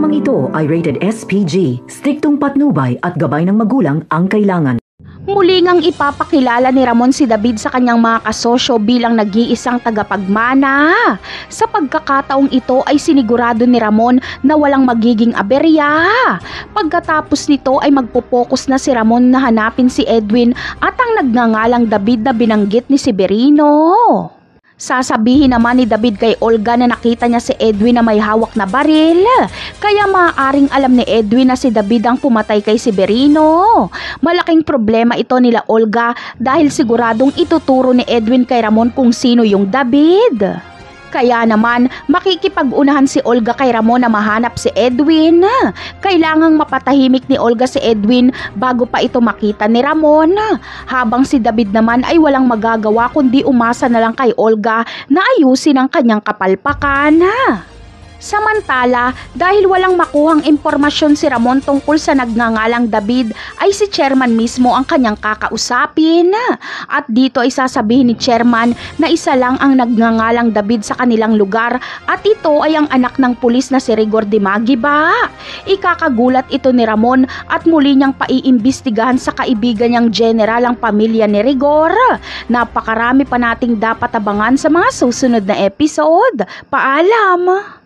Programang ito ay rated SPG, striktong patnubay at gabay ng magulang ang kailangan. Muli ngang ipapakilala ni Ramon si David sa kanyang mga kasosyo bilang nag-iisang tagapagmana. Sa pagkakataong ito ay sinigurado ni Ramon na walang magiging aberya. Pagkatapos nito ay magpo-focus na si Ramon na hanapin si Edwin at ang nagngangalang David na binanggit ni Severino. Sasabihin naman ni David kay Olga na nakita niya si Edwin na may hawak na baril. Kaya maaaring alam ni Edwin na si David ang pumatay kay Severino. Malaking problema ito nila Olga dahil siguradong ituturo ni Edwin kay Ramon kung sino yung David. Kaya naman makikipag-unahan si Olga kay Ramon na mahanap si Edwin. Kailangang mapatahimik ni Olga si Edwin bago pa ito makita ni Ramon. Habang si David naman ay walang magagawa kundi umasa na lang kay Olga na ayusin ang kanyang kapalpakan. Samantala, dahil walang makuhang impormasyon si Ramon tungkol sa nagngangalang David, ay si Chairman mismo ang kanyang kakausapin. At dito ay sasabihin ni Chairman na isa lang ang nagngangalang David sa kanilang lugar at ito ay ang anak ng pulis na si Rigor Dimagiba. Ikakagulat ito ni Ramon at muli niyang paiimbestigahan sa kaibigan niyang general ang pamilya ni Rigor. Napakarami pa nating dapat abangan sa mga susunod na episode. Paalam!